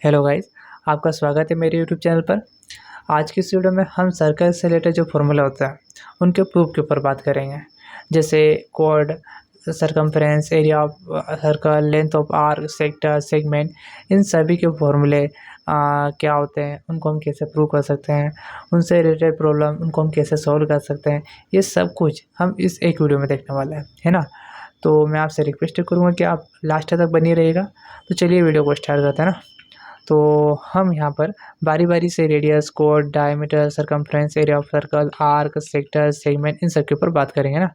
Hello guys, आपका स्वागत है मेरे यूट्यूब चैनल पर। आज की इस वीडियो में हम सर्कल से रिलेटेड जो फार्मूला होता है उनके प्रूफ के ऊपर बात करेंगे। जैसे कोड, circumference, area of circle, length of arc, sector, segment, इन सभी के फार्मूले क्या होते हैं, उनको हम कैसे प्रूव कर सकते हैं, उनसे रिलेटेड प्रॉब्लम उनको हम कैसे सॉल्व कर सकते हैं, ये सब कुछ हम इस एक वीडियो में देखने वाले हैं, है ना। तो मैं आपसे रिक्वेस्ट करूँगा कि आप लास्ट तक बनी रहेगा। तो चलिए वीडियो को स्टार्ट करते हैं ना। तो हम यहाँ पर बारी बारी से रेडियस, कोड, diameter, circumference, area of circle, arc, sector, segment, इन सब के ऊपर बात करेंगे ना।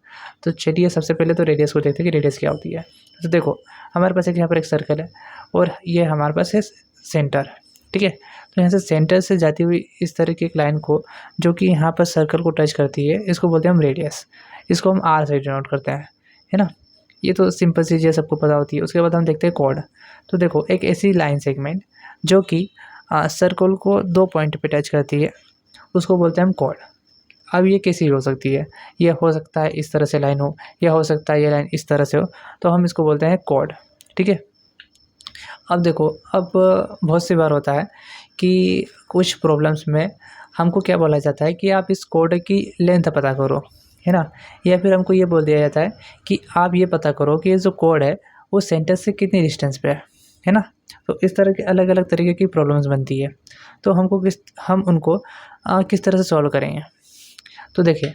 तो चलिए सबसे पहले तो रेडियस को देखते हैं कि रेडियस क्या होती है। तो देखो, हमारे पास एक यहाँ पर एक सर्कल है और ये हमारे पास है सेंटर, ठीक है। तो यहाँ से सेंटर से जाती हुई इस तरह की एक लाइन को, जो कि यहाँ पर सर्कल को टच करती है, इसको बोलते हैं हम रेडियस। इसको हम आर से डिनोट करते हैं, है ना। ये तो सिंपल चीज़ है, सबको पता होती है। उसके बाद हम देखते हैं कोड। तो देखो, एक ऐसी लाइन सेगमेंट जो कि सर्कल को दो पॉइंट पे टच करती है, उसको बोलते हैं हम कोड। अब ये कैसी हो सकती है, ये हो सकता है इस तरह से लाइन हो, या हो सकता है ये लाइन इस तरह से हो, तो हम इसको बोलते हैं कोड, ठीक है। अब देखो, अब बहुत सी बार होता है कि कुछ प्रॉब्लम्स में हमको क्या बोला जाता है कि आप इस कोड की लेंथ पता करो, है ना। या फिर हमको ये बोल दिया जाता है कि आप ये पता करो कि ये जो कोड है वो सेंटर से कितनी डिस्टेंस पे है ना। तो इस तरह के अलग अलग तरीके की प्रॉब्लम्स बनती है। तो हम उनको किस तरह से सॉल्व करेंगे। तो देखिए,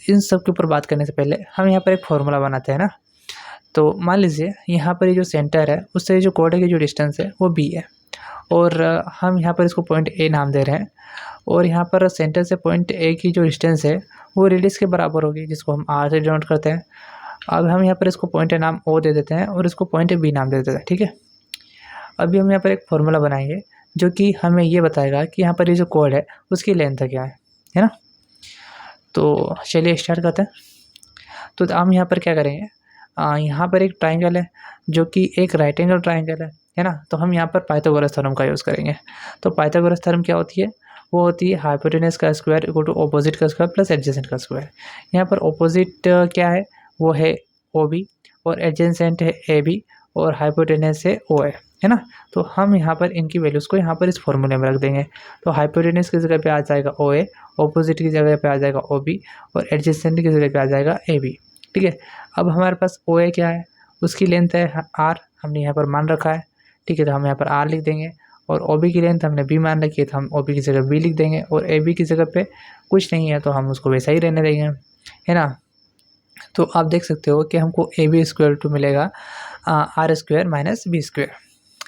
इन सब के ऊपर बात करने से पहले हम यहाँ पर एक फार्मूला बनाते हैं ना। तो मान लीजिए यहाँ पर ये जो सेंटर है उससे जो कोड की जो डिस्टेंस है वो बी है, और हम यहाँ पर इसको पॉइंट ए नाम दे रहे हैं, और यहाँ पर सेंटर से पॉइंट ए की जो डिस्टेंस है वो रेडियस के बराबर होगी, जिसको हम आर से डिनोट करते हैं। अब हम यहाँ पर इसको पॉइंट ए नाम ओ दे देते हैं और इसको पॉइंट ए बी नाम दे देते हैं, ठीक है। अभी हम यहाँ पर एक फार्मूला बनाएंगे जो कि हमें ये बताएगा कि यहाँ पर ये जो कोड है उसकी लेंथ क्या है ना। तो चलिए स्टार्ट करते हैं। तो हम यहाँ पर क्या करेंगे, यहाँ पर एक ट्राइंगल है जो कि एक राइट एंगल ट्राइंगल है ना। तो हम यहाँ पर पाइथागोरस थ्योरम का यूज़ करेंगे। तो पाइथागोरस थ्योरम क्या होती है, वो होती है हाइपोटेनस का स्क्वायर इक्वल टू ऑपोजिट का स्क्वायर प्लस एडजेसेंट का स्क्वायर। यहाँ पर ऑपोजिट क्या है, वो है ओ बी, और एडजेसेंट है ए बी, और हाइपोटेनस है ओ है ना। तो हम यहाँ पर इनकी वैल्यूज़ को यहाँ पर इस फॉर्मूले में रख देंगे। तो हाइपोटेनस की जगह पे आ जाएगा ओ ए, ऑपोजिट की जगह पे आ जाएगा ओ बी, और एडजेसेंट की जगह पे आ जाएगा ए बी, ठीक है। अब हमारे पास ओ ए क्या है, उसकी लेंथ है आर, हमने यहाँ पर मान रखा है, ठीक है। तो हम यहाँ पर आर लिख देंगे, और ओ बी की लेंथ हमने बी मान रखी है, तो हम ओ बी की जगह बी लिख देंगे, और ए बी की जगह पे कुछ नहीं है तो हम उसको वैसा ही रहने देंगे, है ना। तो आप देख सकते हो कि हमको ए बी स्क्वायर टू मिलेगा R square minus B square,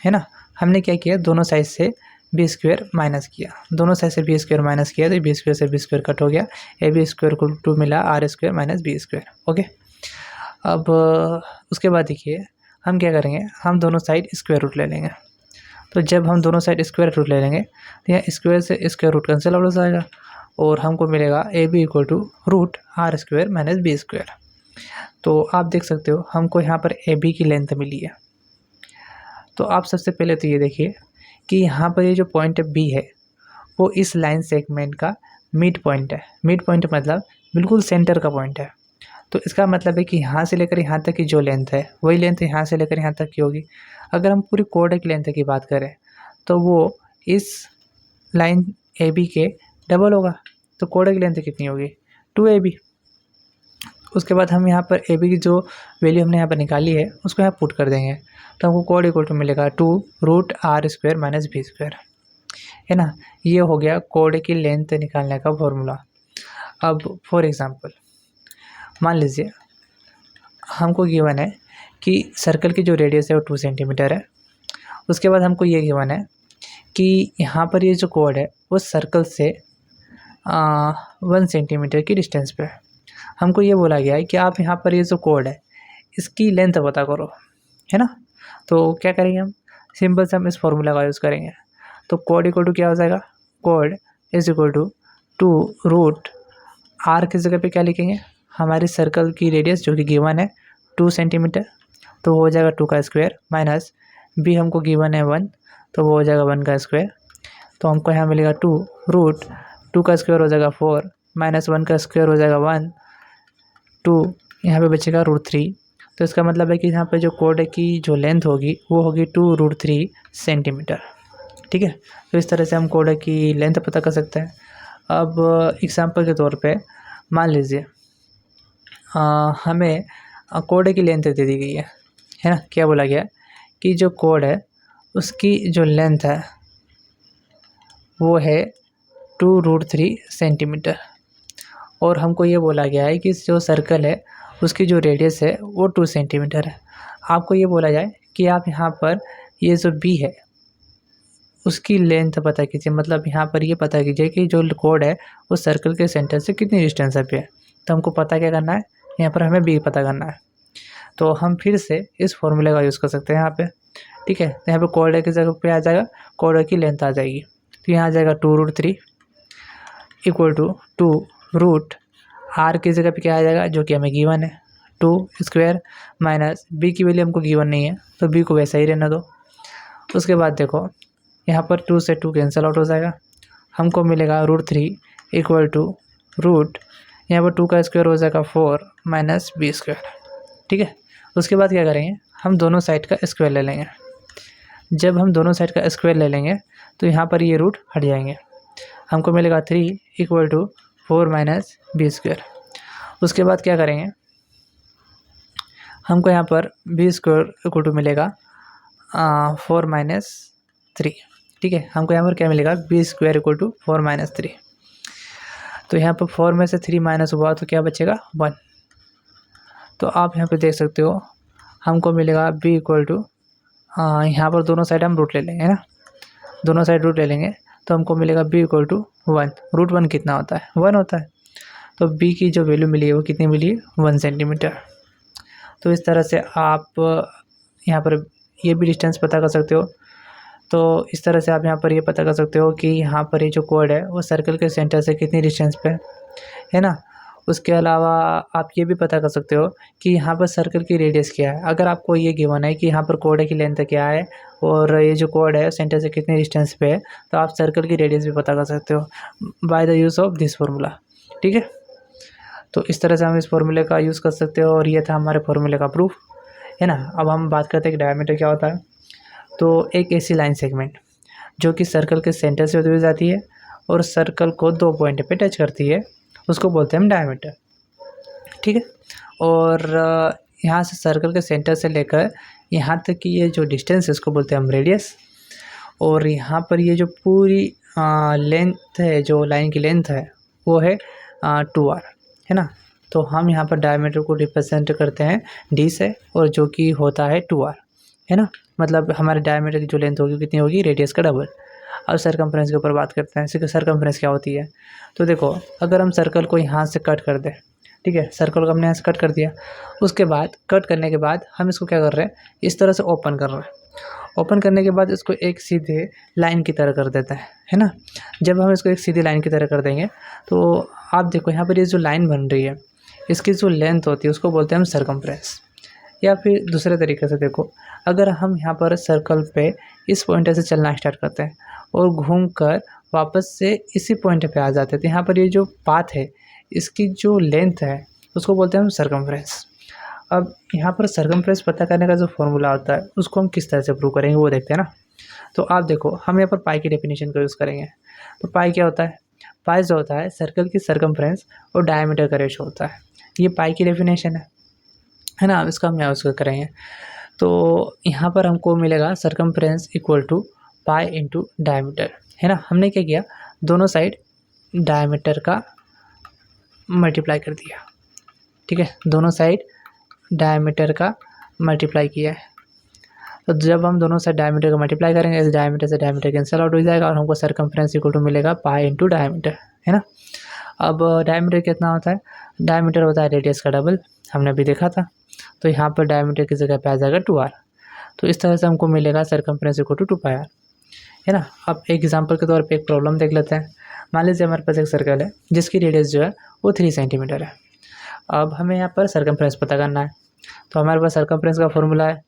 है ना। हमने क्या किया, दोनों साइड से बी स्क्वायर माइनस किया, दोनों साइड से बी स्क्वायर माइनस किया, तो बी स्क्वायर से बी स्क्वायर कट हो गया, ए बी स्क्वायर को टू मिला R square minus B square, okay. अब उसके बाद देखिए हम क्या करेंगे, हम दोनों साइड स्क्वायर रूट ले लेंगे। तो जब हम दोनों साइड स्क्वायर रूट ले लेंगे तो यहाँ स्क्वायर से स्क्वायर रूट कैंसिल आउट हो जाएगा, और हमको मिलेगा A B equal to root R square minus B square. तो आप देख सकते हो हमको यहाँ पर ए बी की लेंथ मिली है। तो आप सबसे पहले तो ये देखिए कि यहाँ पर ये जो पॉइंट बी है वो इस लाइन सेगमेंट का मिड पॉइंट है। मिड पॉइंट मतलब बिल्कुल सेंटर का पॉइंट है। तो इसका मतलब है कि यहाँ से लेकर यहाँ तक की जो लेंथ है वही लेंथ यहाँ से लेकर यहाँ तक की होगी। अगर हम पूरी कोड की लेंथ की बात करें तो वो इस लाइन ए बी के डबल होगा। तो कोड की लेंथ कितनी होगी, 2AB। उसके बाद हम यहाँ पर ए बी की जो वैल्यू हमने यहाँ पर निकाली है उसको यहाँ पुट कर देंगे, तो हमको कोड इक्वल टू मिलेगा 2 root R square minus B square, है ना। ये हो गया कोड की लेंथ निकालने का फॉर्मूला। अब फॉर एग्जांपल मान लीजिए हमको गिवन है कि सर्कल की जो रेडियस है वो 2 सेंटीमीटर है। उसके बाद हमको ये गिवन है कि यहाँ पर ये जो कोड है वो सर्कल से 1 सेंटीमीटर की डिस्टेंस पे है। हमको ये बोला गया है कि आप यहाँ पर ये जो कोड है इसकी लेंथ पता करो, है ना। तो क्या करेंगे, हम सिंपल से हम इस फॉर्मूला का यूज़ करेंगे। तो कोड इक्वल टू क्या हो जाएगा, कोड is equal to 2 root R की जगह पे क्या लिखेंगे, हमारी सर्कल की रेडियस जो कि गिवन है 2 सेंटीमीटर, तो वो हो जाएगा 2 का स्क्वायर, माइनस बी हमको गिवन है 1, तो वो हो जाएगा 1 का स्क्वायर। तो हमको यहाँ मिलेगा 2 रूट 2 का स्क्वायर हो जाएगा 4, माइनस 1 का स्क्वायर हो जाएगा 1, 2 यहाँ पे बचेगा √3। तो इसका मतलब है कि यहाँ पे जो कोड की जो लेंथ होगी वो होगी 2 √3 सेंटीमीटर। ठीक है। तो इस तरह से हम कोड की लेंथ पता कर सकते हैं। अब एग्जांपल के तौर पे मान लीजिए हमें कोड की लेंथ दे दी गई है ना। क्या बोला गया कि जो कोड है उसकी जो लेंथ है वो है 2√3 सेंटीमीटर, और हमको ये बोला गया है कि जो सर्कल है उसकी जो रेडियस है वो 2 सेंटीमीटर है। आपको ये बोला जाए कि आप यहाँ पर ये जो बी है उसकी लेंथ पता कीजिए, मतलब यहाँ पर ये पता कीजिए कि जो कोड है वो सर्कल के सेंटर से कितनी डिस्टेंस पे है। तो हमको पता क्या करना है, यहाँ पर हमें बी पता करना है। तो हम फिर से इस फॉर्मूले का यूज़ कर सकते हैं यहाँ पे, ठीक है। तो यहाँ पे कोड की जगह पे आ जाएगा कोड की लेंथ आ जाएगी। तो यहाँ आ जाएगा 2√3 इक्वल टू 2 आर की जगह पे क्या आ जाएगा जो कि हमें गिवन है 2² माइनस बी की वैल्यू हमको गिवन नहीं है तो बी को वैसा ही रहने दो। उसके बाद देखो यहाँ पर 2 से 2 कैंसिल आउट हो जाएगा, हमको मिलेगा √3 इक्वल टू रूट यहाँ पर 2 का स्क्वायर हो जाएगा 4 माइनस b², ठीक है। उसके बाद क्या करेंगे, हम दोनों साइड का स्क्वायर ले लेंगे। जब हम दोनों साइड का स्क्वायर ले लेंगे तो यहाँ पर ये रूट हट जाएंगे, हमको मिलेगा 3 इक्वल टू 4 माइनस b²। उसके बाद क्या करेंगे, हमको यहाँ पर b² इक्वल टू मिलेगा 4 माइनस 3, ठीक है। हमको यहाँ पर क्या मिलेगा b² इक्वल टू 4 माइनस 3। तो यहाँ पर 4 में से 3 माइनस हुआ तो क्या बचेगा 1। तो आप यहाँ पे देख सकते हो हमको मिलेगा b इक्वल टू यहाँ पर दोनों साइड हम रूट ले लेंगे ना, दोनों साइड रूट ले लेंगे तो हमको मिलेगा b इक्वल टू 1। √1 कितना होता है 1 होता है। तो b की जो वैल्यू मिली है वो कितनी मिली है 1 सेंटीमीटर। तो इस तरह से आप यहाँ पर ये भी डिस्टेंस पता कर सकते हो। तो इस तरह से आप यहाँ पर ये पता कर सकते हो कि यहाँ पर ये जो कोड है वो सर्कल के सेंटर से कितनी डिस्टेंस पे है ना। उसके अलावा आप ये भी पता कर सकते हो कि यहाँ पर सर्कल की रेडियस क्या है। अगर आपको ये गिवन है कि यहाँ पर कोड की लेंथ क्या है और ये जो कोड है सेंटर से कितनी डिस्टेंस पे है, तो आप सर्कल की रेडियस भी पता कर सकते हो by the use of this formula, ठीक है। तो इस तरह से हम इस फार्मूले का यूज़ कर सकते हो और ये था हमारे फार्मूले का प्रूफ, है ना। अब हम बात करते हैं कि डायमीटर क्या होता है। तो एक ऐसी लाइन सेगमेंट जो कि सर्कल के सेंटर से होती हुई जाती है और सर्कल को 2 पॉइंट पे टच करती है उसको बोलते हैं हम डायमीटर, ठीक है। और यहाँ से सर्कल के सेंटर से लेकर यहाँ तक की ये जो डिस्टेंस है इसको बोलते हैं हम रेडियस। और यहाँ पर ये जो पूरी लेंथ है, जो लाइन की लेंथ है वो है 2r, है ना। तो हम यहाँ पर डायमीटर को रिप्रेजेंट करते हैं d से, और जो कि होता है 2r, है ना। मतलब हमारे डायमीटर की जो लेंथ होगी कितनी होगी रेडियस का डबल। अब सरकमफ्रेंस के ऊपर बात करते हैं। सरकमफ्रेंस क्या होती है, तो देखो अगर हम सर्कल को यहाँ से कट कर दें, ठीक है, सर्कल को हमने यहाँ से कट कर दिया, उसके बाद कट करने के बाद हम इसको क्या कर रहे हैं इस तरह से ओपन कर रहे हैं। ओपन करने के बाद इसको एक सीधे लाइन की तरह कर देते हैं, है ना। जब हम इसको एक सीधी लाइन की तरह कर देंगे तो आप देखो यहाँ पर ये जो लाइन बन रही है इसकी जो लेंथ होती है उसको बोलते हैं हम सरकमफ्रेंस। या फिर दूसरे तरीके से देखो, अगर हम यहाँ पर सर्कल पे इस पॉइंट से चलना स्टार्ट करते हैं और घूमकर वापस से इसी पॉइंट पे आ जाते हैं तो यहाँ पर ये जो पाथ है इसकी जो लेंथ है उसको बोलते हैं हम सरकमफ्रेंस। अब यहाँ पर सरकमफ्रेंस पता करने का जो फॉर्मूला होता है उसको हम किस तरह से प्रूव करेंगे वो देखते हैं ना। तो आप देखो हम यहाँ पर पाई की डेफिनेशन का यूज़ करेंगे। तो पाई क्या होता है, पाई जो होता है सर्कल की सरकमफ्रेंस और डायमीटर का रेशो होता है। ये पाई की डेफिनेशन है ना, इसका हम यहाँ यूज़ करेंगे। तो यहाँ पर हमको मिलेगा circumference equal to pi into diameter, है ना। हमने क्या किया दोनों साइड डायमीटर का मल्टीप्लाई कर दिया, ठीक है, दोनों साइड डायमीटर का मल्टीप्लाई किया है। तो जब हम दोनों साइड डायमीटर का मल्टीप्लाई करेंगे इस डायमीटर से डायमीटर कैंसिल आउट हो जाएगा और हमको सरकमफ्रेंस इक्वल टू मिलेगा पाई इंटू डायमीटर, है ना। अब डायमीटर कितना होता है, डायमीटर होता है रेडियस का डबल, हमने अभी देखा था। तो यहाँ पर डायमीटर की जगह पे आ जाएगा 2r। तो इस तरह से हमको मिलेगा सरकमफ्रेंस इक्वल टू 2πr, है ना। अब एक एग्जांपल के तौर पे एक प्रॉब्लम देख लेते हैं। मान लीजिए हमारे पास एक सर्कल है जिसकी रेडियस जो है वो 3 सेंटीमीटर है। अब हमें यहाँ पर सरकमफ्रेंस पता करना है। तो हमारे पास सरकमफ्रेंस का फॉर्मूला है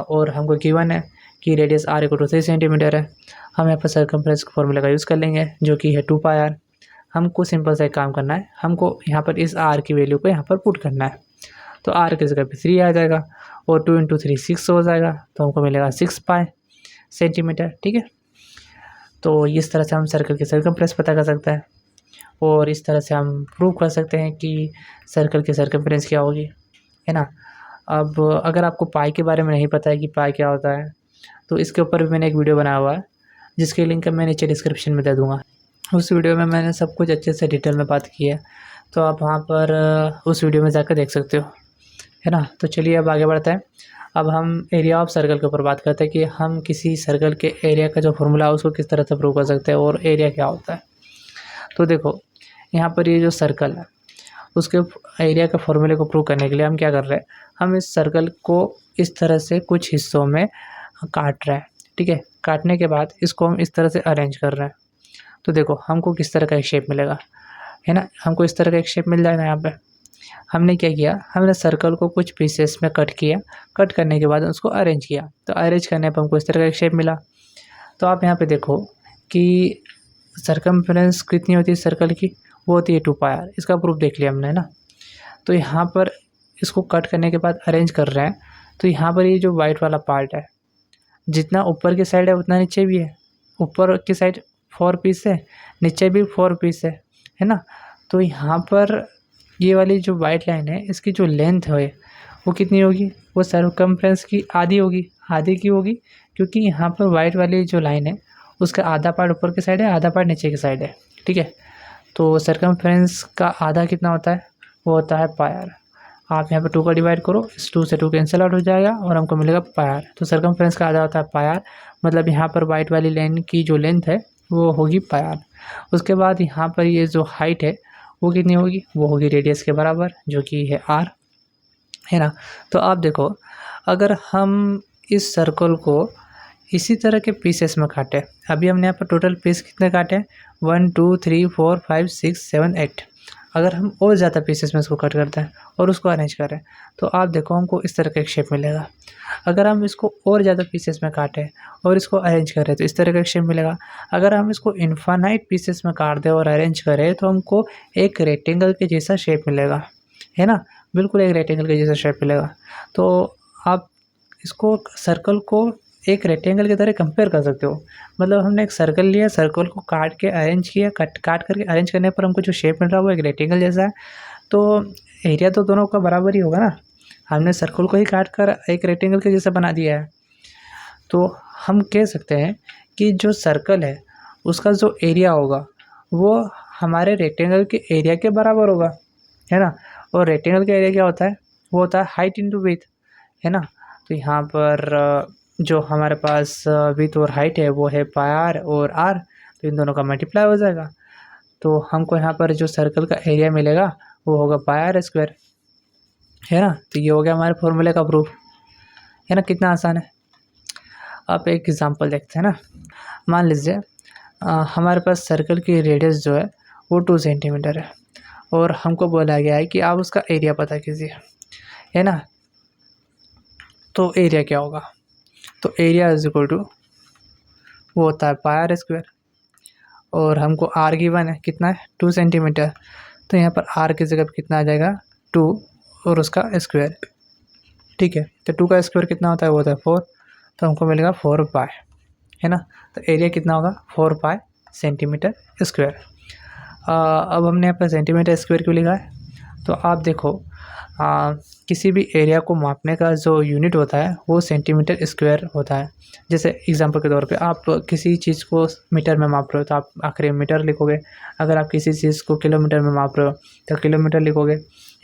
और हमको गिवन है कि radius r equal to 3 centimetre है। हम यहाँ पर सरकमफ्रेंस के फॉर्मूला का यूज़ कर लेंगे जो कि है 2πr। हमको सिंपल सा एक काम करना है, हमको यहाँ पर इस r की वैल्यू को यहाँ पर पुट करना है। तो r की जगह पे 3 आ जाएगा और 2 इंटू 3 6 हो जाएगा, तो हमको मिलेगा 6 पाई सेंटीमीटर, ठीक है। तो इस तरह से हम सर्कल की सर्कमफ्रेंस पता कर सकते हैं और इस तरह से हम प्रूव कर सकते हैं कि सर्कल की सर्कमफ्रेंस क्या होगी, है ना। अब अगर आपको पाई के बारे में नहीं पता है कि पाई क्या होता है, तो इसके ऊपर भी मैंने एक वीडियो बनाया हुआ है जिसकी लिंक मैं नीचे डिस्क्रिप्शन में दे दूँगा। उस वीडियो में मैंने सब कुछ अच्छे से डिटेल में बात की है, तो आप वहाँ पर उस वीडियो में जाकर देख सकते हो, है ना। तो चलिए अब आगे बढ़ते हैं। अब हम एरिया ऑफ सर्कल के ऊपर बात करते हैं कि हम किसी सर्कल के एरिया का जो फॉर्मूला है उसको किस तरह से प्रूव कर सकते हैं और एरिया क्या होता है। तो देखो यहाँ पर ये जो सर्कल है उसके एरिया के फॉर्मूले को प्रूव करने के लिए हम क्या कर रहे हैं, हम इस सर्कल को इस तरह से कुछ हिस्सों में काट रहे हैं, ठीक है। काटने के बाद इसको हम इस तरह से अरेंज कर रहे हैं, तो देखो हमको किस तरह का एक शेप मिलेगा, है ना। हमको इस तरह का एक शेप मिल जाएगा। यहाँ पे हमने क्या किया, हमने सर्कल को कुछ पीसेस में कट किया, कट करने के बाद उसको अरेंज किया, तो अरेंज करने पर हमको इस तरह का एक शेप मिला। तो आप यहाँ पे देखो कि सर्कमफ्रेंस कितनी होती है सर्कल की, वो होती है 2πr। इसका प्रूफ देख लिया हमने, है ना। तो यहाँ पर इसको कट करने के बाद अरेंज कर रहे हैं, तो यहाँ पर ये जो वाइट वाला पार्ट है जितना ऊपर की साइड है उतना नीचे भी है। ऊपर की साइड 4 पीस है, नीचे भी 4 पीस है ना। तो यहाँ पर ये वाली जो वाइट लाइन है इसकी जो लेंथ है वो कितनी होगी, वो सर्कमफ्रेंस की आधी होगी। आधी की होगी क्योंकि यहाँ पर वाइट वाली जो लाइन है उसका आधा पार्ट ऊपर की साइड है, आधा पार्ट नीचे की साइड है, ठीक है। तो सर्कमफ्रेंस का आधा कितना होता है, वो होता है πr। आप यहाँ पे 2 का डिवाइड करो, इस 2 से 2 कैंसिल आउट हो जाएगा और हमको मिलेगा πr। तो सर्कमफ्रेंस का आधा होता है πr, मतलब यहाँ पर वाइट वाली लाइन की जो लेंथ है वो होगी πr। उसके बाद यहाँ पर ये जो हाइट है वो कितनी होगी, वो होगी रेडियस के बराबर जो कि है r, है ना। तो आप देखो अगर हम इस सर्कल को इसी तरह के पीसेस में काटे, अभी हमने यहाँ पर टोटल पीस कितने काटे, 1 2 3 4 5 6 7 8। अगर हम और ज़्यादा पीसेस में इसको कट करते हैं और उसको अरेंज करें तो आप देखो हमको इस तरह का एक शेप मिलेगा। अगर हम इसको और ज़्यादा पीसेस में काटें और इसको अरेंज करें तो इस तरह का एक शेप मिलेगा। अगर हम इसको इन्फानाइट पीसेस में काट दें और अरेंज करें तो हमको एक रेक्टेंगल के जैसा शेप मिलेगा, है ना। बिल्कुल एक रेक्टेंगल के जैसा शेप मिलेगा। तो आप इसको सर्कल को एक रेक्टेंगल की तरह कंपेयर कर सकते हो। मतलब हमने एक सर्कल लिया, सर्कल को काट के अरेंज किया, काट करके अरेंज करने पर हमको जो शेप मिल रहा है वो एक रेक्टेंगल जैसा है। तो एरिया तो दोनों का बराबर ही होगा ना, हमने सर्कल को ही काट कर एक रेक्टेंगल के जैसा बना दिया है। तो हम कह सकते हैं कि जो सर्कल है उसका जो एरिया होगा वो हमारे रेक्टेंगल के एरिया के बराबर होगा, है ना। और रेक्टेंगल का एरिया क्या होता है, वो होता है हाइट इंटू विड्थ, है ना। तो यहाँ पर जो हमारे पास विड्थ और हाइट है वो है πr और r, तो इन दोनों का मल्टीप्लाई हो जाएगा। तो हमको यहाँ पर जो सर्कल का एरिया मिलेगा वो होगा πr², है ना। तो ये हो गया हमारे फॉर्मूले का प्रूफ, है ना। कितना आसान है। आप एक एग्जांपल देखते हैं ना। मान लीजिए हमारे पास सर्कल की रेडियस जो है वो 2 सेंटीमीटर है और हमको बोला गया है कि आप उसका एरिया पता कीजिए, है ना। तो एरिया क्या होगा, तो एरिया इज इक्वल टू वो होता है πr²। और हमको r गिवन है कितना है 2 सेंटीमीटर, तो यहाँ पर r की जगह पर कितना आ जाएगा 2 और उसका स्क्वायर, ठीक है। तो 2 का स्क्वायर कितना होता है, वो होता है 4, तो हमको मिलेगा 4π, है ना। तो एरिया कितना होगा 4π सेंटीमीटर स्क्वायर। अब हमने यहाँ पर सेंटीमीटर स्क्वायर क्यों लिखा है, तो आप देखो किसी भी एरिया को मापने का जो यूनिट होता है वो सेंटीमीटर स्क्वायर होता है। जैसे एग्जांपल के तौर पे आप किसी चीज़ को मीटर में माप रहे हो तो आप आखिरी में मीटर लिखोगे, अगर आप किसी चीज़ को किलोमीटर में माप रहे हो तो किलोमीटर लिखोगे,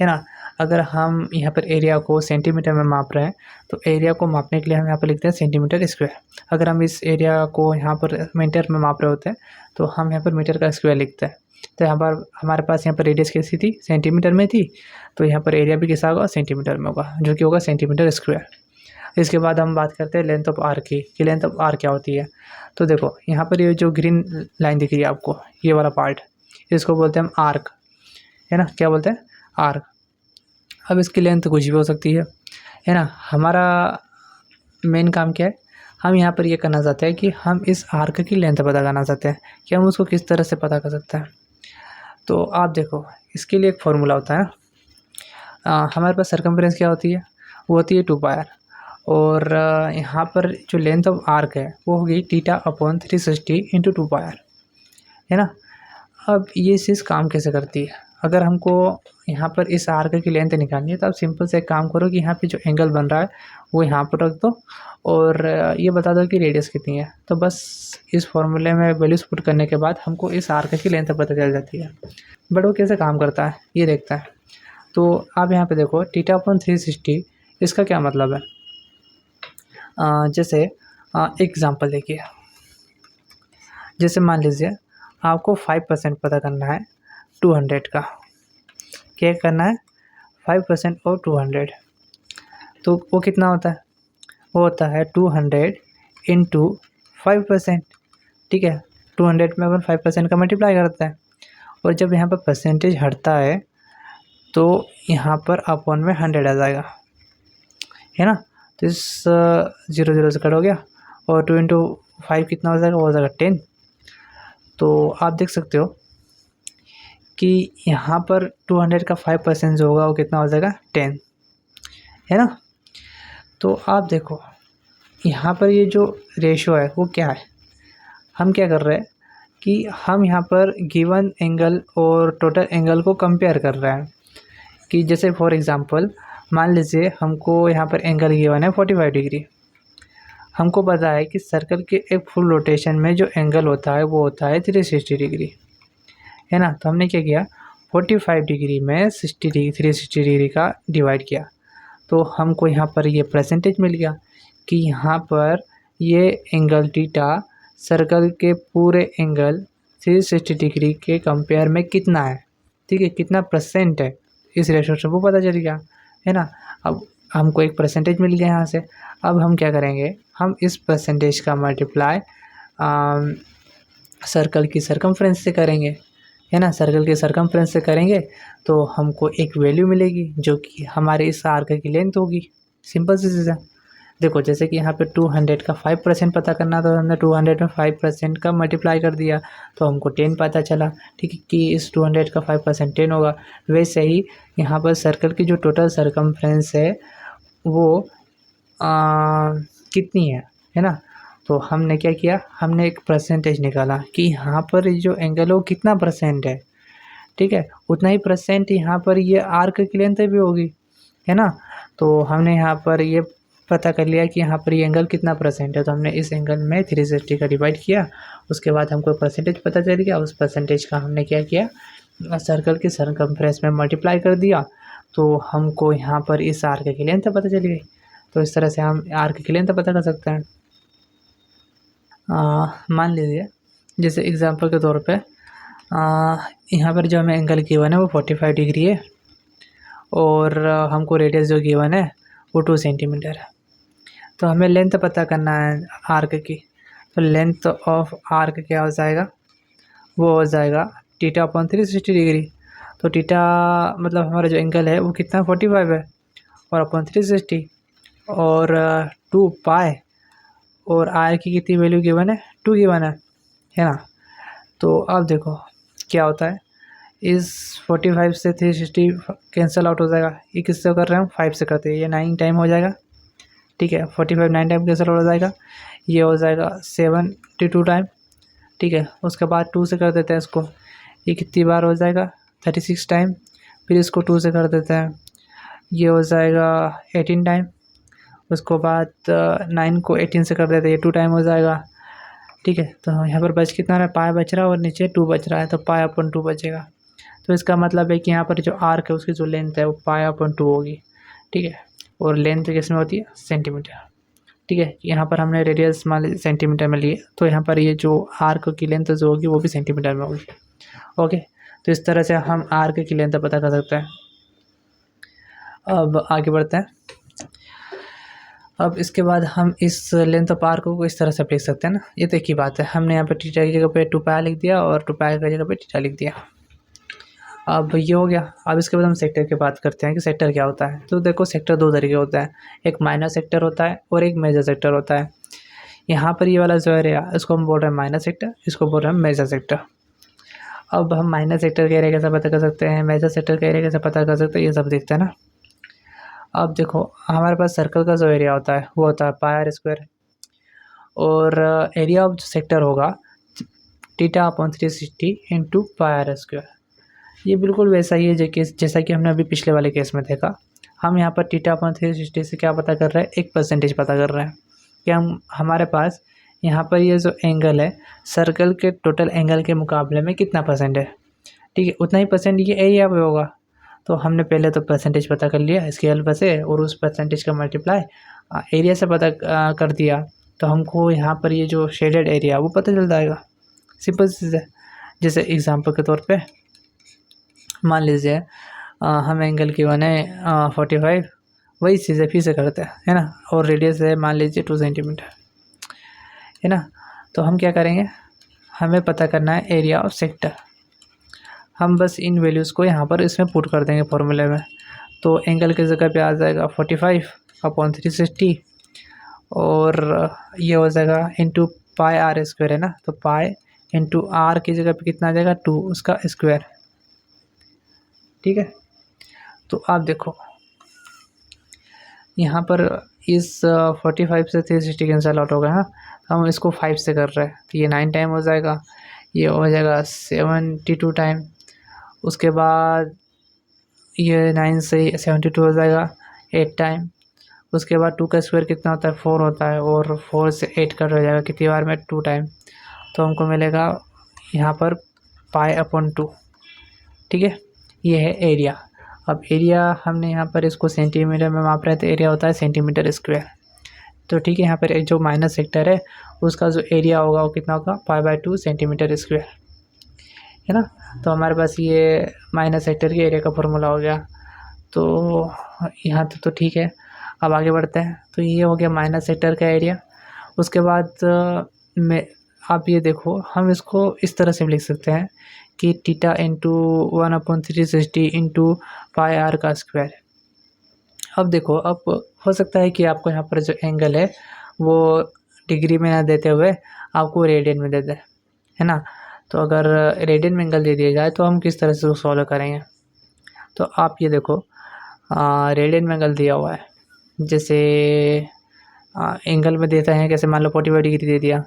है ना। अगर हम यहाँ पर एरिया को सेंटीमीटर में माप रहे हैं तो एरिया को मापने के लिए हम यहाँ पर लिखते हैं सेंटीमीटर स्क्वायर। अगर हम इस एरिया को यहाँ पर मीटर में माप रहे होते हैं तो हम यहाँ पर मीटर का स्क्वायर लिखते हैं। तो यहाँ पर हमारे पास यहाँ पर रेडियस कैसी थी, सेंटीमीटर में थी, तो यहाँ पर एरिया भी कैसा होगा, सेंटीमीटर में होगा, जो कि होगा सेंटीमीटर स्क्वायर। इसके बाद हम बात करते हैं लेंथ ऑफ आर की, कि लेंथ ऑफ आर क्या होती है। तो देखो यहाँ पर ये जो ग्रीन लाइन दिख रही है आपको, ये वाला पार्ट, इसको बोलते हैं हम आर्क, है ना। क्या बोलते हैं, आर्क। अब इसकी लेंथ कुछ भी हो सकती है ना। हमारा मेन काम क्या है, हम यहाँ पर ये करना चाहते हैं कि हम इस आर्क की लेंथ पता करना चाहते हैं कि हम उसको किस तरह से पता कर सकते हैं। तो आप देखो इसके लिए एक फार्मूला होता है। हमारे पास सर्कमफ्रेंस क्या होती है, वो होती है 2πr और यहाँ पर जो लेंथ ऑफ आर्क है वो होगी theta upon 360 into 2 pi R, है ना। अब ये चीज़ काम कैसे करती है, अगर हमको यहाँ पर इस आर्क की लेंथ निकालनी है तो आप सिंपल से एक काम करो कि यहाँ पे जो एंगल बन रहा है वो यहाँ पर रख दो और ये बता दो कि रेडियस कितनी है। तो बस इस फॉर्मूले में वैल्यूज पुट करने के बाद हमको इस आर्क की लेंथ पता चल जाती है। बट वो कैसे काम करता है ये देखता है। तो आप यहाँ पे देखो थीटा अपॉन 360, इसका क्या मतलब है। जैसे एग्जांपल देखिए, जैसे मान लीजिए आपको 5% पता करना है 200 का। क्या करना है, 5% और 200, तो वो कितना होता है, वो होता है 200 इंटू 5%। ठीक है, 200 में अपन 5% का मल्टीप्लाई करते हैं और जब यहाँ पर परसेंटेज हटता है तो यहाँ पर अपॉन में 100 आ जाएगा, है ना। तो इस 0 से कट हो गया और 2 इंटू 5 कितना हो जाएगा, वो हो जाएगा 10। तो आप देख सकते हो कि यहाँ पर 200 का 5% जो होगा वो कितना हो जाएगा 10, है ना। तो आप देखो यहाँ पर ये जो रेशो है वो क्या है, हम क्या कर रहे हैं कि हम यहाँ पर गिवन एंगल और टोटल एंगल को कंपेयर कर रहे हैं। कि जैसे फॉर एग्जांपल मान लीजिए हमको यहाँ पर एंगल गिवन है 45 डिग्री। हमको पता है कि सर्कल के एक फुल रोटेशन में जो एंगल होता है वो होता है 360 डिग्री, है ना। तो हमने क्या किया, 45 डिग्री में 360 डिग्री का डिवाइड किया, तो हमको यहाँ पर ये परसेंटेज मिल गया कि यहाँ पर ये एंगल थीटा सर्कल के पूरे एंगल 360 डिग्री के कंपेयर में कितना है, ठीक है, कितना परसेंट है, इस रेशो से वो पता चल गया, है ना। अब हमको एक परसेंटेज मिल गया यहाँ से। अब हम क्या करेंगे, हम इस परसेंटेज का मल्टीप्लाई सर्कल की सरकमफ्रेंस से करेंगे, है ना। सर्कल के सरकमफ्रेंस से करेंगे तो हमको एक वैल्यू मिलेगी जो कि हमारे इस आर्क की लेंथ होगी। सिंपल सी चीज़ है। देखो जैसे कि यहाँ पे 200 का 5% पता करना, तो हमने 200 में 5% का मल्टीप्लाई कर दिया तो हमको 10 पता चला, ठीक है, कि इस 200 का 5% 10 होगा। वैसे ही यहाँ पर सर्कल की जो टोटल सरकमफ्रेंस है वो कितनी है ना। तो हमने क्या किया, हमने एक परसेंटेज निकाला कि यहाँ पर जो एंगल है वो कितना परसेंट है, ठीक है, उतना ही परसेंट यहाँ पर ये आर्क की लेंथ भी होगी, है ना। तो हमने यहाँ पर ये पता कर लिया कि यहाँ पर ये एंगल कितना परसेंट है, तो हमने इस एंगल में 360 का डिवाइड किया। उसके बाद हमको परसेंटेज पता चल गया, उस परसेंटेज का हमने क्या किया, सर्कल की सरकमफ्रेंस में मल्टीप्लाई कर दिया, तो हमको यहाँ पर इस आर्क की लेंथ पता चल गई। तो इस तरह से हम आर्क की लेंथ पता कर सकते हैं। मान लीजिए जैसे एग्जांपल के तौर पे यहाँ पर जो हमें एंगल गिवन है वो 45 डिग्री है और हमको रेडियस जो गिवन है वो 2 सेंटीमीटर है। तो हमें लेंथ पता करना है आर्क की, तो लेंथ ऑफ आर्क क्या हो जाएगा, वो हो जाएगा थीटा अपॉन 360 डिग्री। तो थीटा मतलब हमारा जो एंगल है वो कितना 45 है और अपॉन 360 और 2 पाई और आर की कितनी वैल्यू गिवन है, 2 गिवन है ना। तो अब देखो क्या होता है, इस 45 से 360 कैंसिल आउट हो जाएगा। ये किससे कर रहे हैं हम, 5 से करते हैं, ये 9 टाइम हो जाएगा, ठीक है। 45 9 टाइम कैंसिल आउट हो जाएगा, ये हो जाएगा 72 टाइम, ठीक है। उसके बाद 2 से कर देते हैं इसको, ये कितनी बार हो जाएगा 36 टाइम। फिर इसको 2 से कर देते हैं, ये हो जाएगा 18 टाइम। उसको बाद 9 को 18 से कर देते हैं, ये 2 टाइम हो जाएगा, ठीक है। तो यहाँ पर बच कितना रहा, पाई बच रहा है और नीचे 2 बच रहा है, तो पाई अपॉन 2 बचेगा। तो इसका मतलब है कि यहाँ पर जो आर्क है उसकी जो लेंथ है वो पाई अपॉन 2 होगी, ठीक है। और लेंथ किस में होती है, सेंटीमीटर, ठीक है। यहाँ पर हमने रेडियस मान लीजिए सेंटीमीटर में लिए, तो यहाँ पर ये जो आर्क की लेंथ जो होगी वो भी सेंटीमीटर में होगी, ओके। तो इस तरह से हम आर्क की लेंथ पता कर सकते हैं। अब आगे बढ़ते हैं। अब इसके बाद हम इस लेंथ ऑफ आर्क को इस तरह से लिख सकते हैं ना, ये तो एक ही बात है। हमने यहाँ पर थीटा की जगह पे 2 पाई लिख दिया और 2 पाई की जगह पे थीटा लिख दिया। अब ये हो गया। अब इसके बाद हम सेक्टर की बात करते हैं कि सेक्टर क्या होता है। तो देखो सेक्टर 2 तरीके होता है, एक माइनर सेक्टर होता है और एक मेजर सेक्टर होता है। यहाँ पर ये वाला जो है इसको हम बोल रहे हैं माइनर सेक्टर, इसको बोल रहे हैं मेजर सेक्टर। अब हम माइनर सेक्टर का एरिया कैसे पता कर सकते हैं, मेजर सेक्टर का एरिया कैसे पता कर सकते हैं, ये सब देखते हैं ना। अब देखो हमारे पास सर्कल का जो एरिया होता है वो होता है पाई आर स्क्वायर, और एरिया ऑफ जो सेक्टर होगा theta upon 360 into pi R square. ये बिल्कुल वैसा ही है जैसा कि हमने अभी पिछले वाले केस में देखा। हम यहाँ पर थीटा अपॉन 360 से क्या पता कर रहे हैं, एक परसेंटेज पता कर रहे हैं कि हमारे पास यहाँ पर ये जो एंगल है सर्कल के टोटल एंगल के मुकाबले में कितना परसेंट है। ठीक है, उतना ही परसेंट ये एरिया पे होगा। तो हमने पहले तो परसेंटेज पता कर लिया इसकी हेल्प से, और उस परसेंटेज का मल्टीप्लाई एरिया से पता कर दिया, तो हमको यहाँ पर ये जो शेडेड एरिया वो पता चल जाएगा। सिंपल चीज़ है। जैसे एग्जांपल के तौर पे मान लीजिए हम एंगल की वन है 45, वही चीज़ें फिर से करते हैं, है ना, और रेडियस है मान लीजिए 2 सेंटीमीटर, है ना। तो हम क्या करेंगे, हमें पता करना है एरिया ऑफ सेक्टर। हम बस इन वैल्यूज़ को यहाँ पर इसमें पुट कर देंगे फॉर्मूले में। तो एंगल की जगह पे आ जाएगा 45 अपॉन 360, और ये हो जाएगा इंटू पाई आर स्क्वायर, है ना। तो पाई इंटू आर की जगह पे कितना आ जाएगा 2, उसका स्क्वायर। ठीक है, तो आप देखो यहाँ पर इस 45 से 360 कैंसल आउट हो गया। हाँ, हम इसको 5 से कर रहे हैं तो ये 9 टाइम हो जाएगा, ये हो जाएगा 72 टाइम। उसके बाद ये 9 से 72 हो जाएगा 8 टाइम। उसके बाद 2 का स्क्वायर कितना होता है, 4 होता है, और 4 से 8 कट हो जाएगा कितनी बार में, 2 टाइम। तो हमको मिलेगा यहाँ पर पाई अपॉन 2। ठीक है, ये है एरिया। अब एरिया हमने यहाँ पर इसको सेंटीमीटर में माप रहे थे, एरिया होता है सेंटीमीटर स्क्वायर। तो ठीक है, यहाँ पर जो माइनस सेक्टर है उसका जो एरिया होगा वो कितना होगा, पाई/2 सेंटीमीटर स्क्वायर, है ना। तो हमारे पास ये माइनस सेक्टर के एरिया का फॉर्मूला हो गया। तो यहाँ तो ठीक है, अब आगे बढ़ते हैं। तो ये हो गया माइनस सेक्टर का एरिया। उसके बाद में आप ये देखो, हम इसको इस तरह से भी लिख सकते हैं कि theta into 1/360 into pi R का स्क्वायर। अब देखो, अब हो सकता है कि आपको यहाँ पर जो एंगल है वो डिग्री में ना देते हुए आपको रेडियन में दे दे, है ना। तो अगर रेडियन में एंगल दे दिया जाए तो हम किस तरह से सॉल्व करेंगे। तो आप ये देखो, रेडियन में एंगल दिया हुआ है, जैसे एंगल में देता है कैसे, मान लो 45 डिग्री दे दिया।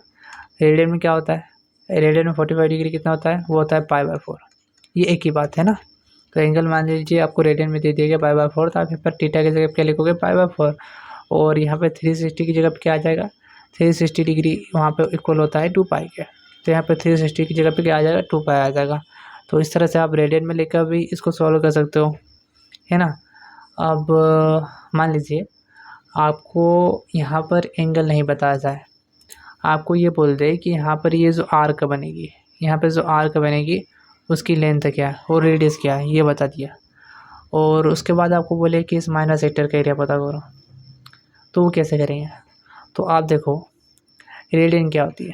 रेडियन में क्या होता है, रेडियन में 45 डिग्री कितना होता है, वो होता है पाई/4। ये एक ही बात है ना। तो एंगल मान लीजिए आपको रेडियन में दे दिया गया पाई/4, तो आप यहाँ पर थीटा की जगह क्या लिखोगे, पाई/4, और यहाँ पे 360 की जगह पे क्या आ जाएगा, 360 डिग्री वहाँ पे इक्वल होता है 2 पाई के। तो यहाँ पे 360 की जगह पे क्या आ जाएगा, 2 पाई आ जाएगा। तो इस तरह से आप रेडियन में लेकर भी इसको सॉल्व कर सकते हो, है ना। अब मान लीजिए आपको यहाँ पर एंगल नहीं बताया जाए, आपको ये बोल दे कि यहाँ पर ये जो आर्क बनेगी, यहाँ पर जो आर्क बनेगी उसकी लेंथ क्या है और रेडियस क्या है, ये बता दिया। और उसके बाद आपको बोले कि इस माइनस सेक्टर का एरिया पता करो, तो वो कैसे करेंगे। तो आप देखो रेडियन क्या होती है,